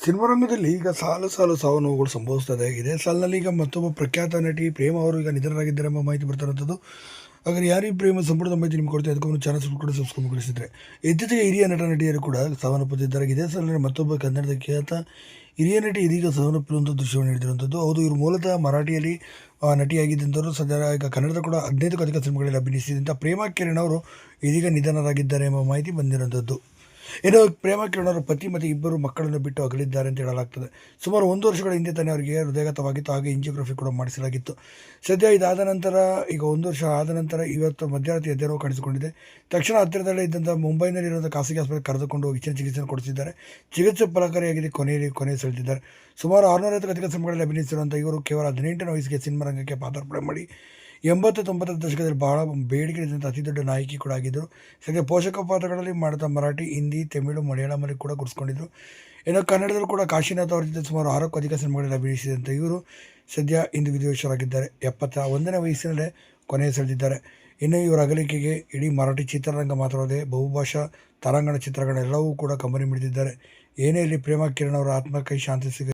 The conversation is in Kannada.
ಸಿನಿಮಾರಂಗದಲ್ಲಿ ಈಗ ಸಾಲು ಸಾಲು ಸಾವು ನೋವುಗಳು ಸಂಭವಿಸ್ತದೆ. ಇದೇ ಸಾಲಿನಲ್ಲಿ ಈಗ ಮತ್ತೊಬ್ಬ ಪ್ರಖ್ಯಾತ ನಟಿ ಪ್ರೇಮ ಅವರು ಈಗ ನಿಧನರಾಗಿದ್ದಾರೆ ಎಂಬ ಮಾಹಿತಿ ಬರ್ತಿರುವಂಥದ್ದು. ಹಾಗಾದ್ರೆ ಯಾರು ಈ ಪ್ರೇಮ ಸಂಪೂರ್ಣ ಮಾಹಿತಿ ನಿಮ್ಗೆ ಕೊಡ್ತೀವಿ, ಅದಕ್ಕೊಂದು ಚಾನಲ್ ಕೂಡ ಸಬ್ಸ್ಕ್ರೈಬ್. ಇತ್ತೀಚೆಗೆ ಹಿರಿಯ ನಟ ನಟಿಯರು ಕೂಡ ಸಾವನ್ನಪ್ಪುತ್ತಿದ್ದಾರೆ. ಇದೇ ಸಾಲಿನಲ್ಲಿ ಮತ್ತೊಬ್ಬ ಕನ್ನಡದ ಖ್ಯಾತ ಹಿರಿಯ ನಟಿ ಇದೀಗ ಸಾವನ್ನಪ್ಪಿರುವಂಥ ದೃಶ್ಯವನ್ನು ನೀಡಿರುವಂಥದ್ದು. ಹೌದು, ಇವರು ಮೂಲತಃ ಮರಾಠಿಯಲ್ಲಿ ನಟಿಯಾಗಿದ್ದಂಥವರು. ಸದ್ಯ ಈಗ ಕನ್ನಡದ ಕೂಡ 15ಕ್ಕೂ ಅಧಿಕ ಸಿನಿಮಾಗಳಲ್ಲಿ ಅಭಿನಯಿಸಿದಂಥ ಪ್ರೇಮ ಕಿರಣ್ ಅವರು ಇದೀಗ ನಿಧನರಾಗಿದ್ದಾರೆ ಎಂಬ ಮಾಹಿತಿ ಬಂದಿರುವಂಥದ್ದು. ಇನ್ನು ಪ್ರೇಮ ಕಿರಣ್ ಅವರ ಪತಿ ಮತ್ತು ಇಬ್ಬರು ಮಕ್ಕಳನ್ನು ಬಿಟ್ಟು ಅಗಲಿದ್ದಾರೆ ಅಂತ ಹೇಳಲಾಗ್ತದೆ. ಸುಮಾರು 1 ವರ್ಷಗಳ ಹಿಂದೆ ತಾನೇ ಅವರಿಗೆ ಹೃದಯಾಘಾತವಾಗಿತ್ತು, ಹಾಗೆ ಎಂಜಿಯೋಗ್ರಫಿ ಕೂಡ ಮಾಡಿಸಲಾಗಿತ್ತು. ಸದ್ಯ ಇದಾದ ನಂತರ ಈಗ 1 ವರ್ಷ ಆದ ನಂತರ ಇವತ್ತು ಮಧ್ಯರಾತ್ರಿ ಎದೆನೋವು ಕಾಣಿಸಿಕೊಂಡಿದೆ. ತಕ್ಷಣ ಹತ್ತಿರದಲ್ಲೇ ಇದ್ದಂಥ ಮುಂಬೈನಲ್ಲಿರುವಂಥ ಖಾಸಗಿ ಆಸ್ಪತ್ರೆಗೆ ಕರೆದುಕೊಂಡು ಹೋಗಿ ಹೆಚ್ಚಿನ ಚಿಕಿತ್ಸೆಯನ್ನು ಕೊಡಿಸಿದ್ದಾರೆ. ಚಿಕಿತ್ಸೆ ಫಲಕಾರಿಯಾಗಿದೆ, ಕೊನೆ ಸೆಳೆದಿದ್ದಾರೆ. ಸುಮಾರು 650ಕ್ಕೂ ಅಧಿಕ ಸಿನಿಮಾಗಳಲ್ಲಿ ಅಭಿನಯಿಸಿರುವಂಥ ಇವರು ಕೇವಲ 18ನೇ ವಯಸ್ಸಿಗೆ ಸಿನಿಮಾ ರಂಗಕ್ಕೆ ಪಾದಾರ್ಪಣೆ ಮಾಡಿ 80-90ರ ದಶಕದಲ್ಲಿ ಬಹಳ ಬೇಡಿಕೆ ಇದ್ದಂಥ ಅತಿ ದೊಡ್ಡ ನಾಯಕಿ ಕೂಡ ಆಗಿದ್ದರು. ಸದ್ಯ ಪೋಷಕ ಪಾತ್ರಗಳಲ್ಲಿ ಮಾಡಿದ ಮರಾಠಿ, ಹಿಂದಿ, ತಮಿಳು, ಮಲಯಾಳಮಲ್ಲಿ ಕೂಡ ಗುರುತಿಸಿಕೊಂಡಿದ್ದರು. ಇನ್ನು ಕನ್ನಡದಲ್ಲೂ ಕೂಡ ಕಾಶಿನಾಥ್ ಅವರ ಜೊತೆ ಸುಮಾರು 6ಕ್ಕೂ ಅಧಿಕ ಸಿನಿಮಾಗಳಲ್ಲಿ ಅಭಿನಯಿಸಿದಂಥ ಇವರು ಸದ್ಯ ಇಂದು ವಿಧಿವಶರಾಗಿದ್ದಾರೆ. 71ನೇ ವಯಸ್ಸಿನಲ್ಲೇ ಕೊನೆ ಸೆಳೆದಿದ್ದಾರೆ. ಇನ್ನು ಇವರ ಅಗಲಿಕೆಗೆ ಇಡೀ ಮರಾಠಿ ಚಿತ್ರರಂಗ ಮಾತ್ರವಲ್ಲದೆ ಬಹುಭಾಷಾ ತಾರಾಂಗಣ ಚಿತ್ರಗಳೆಲ್ಲವೂ ಕೂಡ ಕಂಬನಿ ಮಿಡಿದಿದ್ದಾರೆ. ಏನೇ ಇಲ್ಲಿ ಪ್ರೇಮ ಕಿರಣ್ ಅವರ ಆತ್ಮಕ್ಕೆ ಶಾಂತಿ ಸಿಗ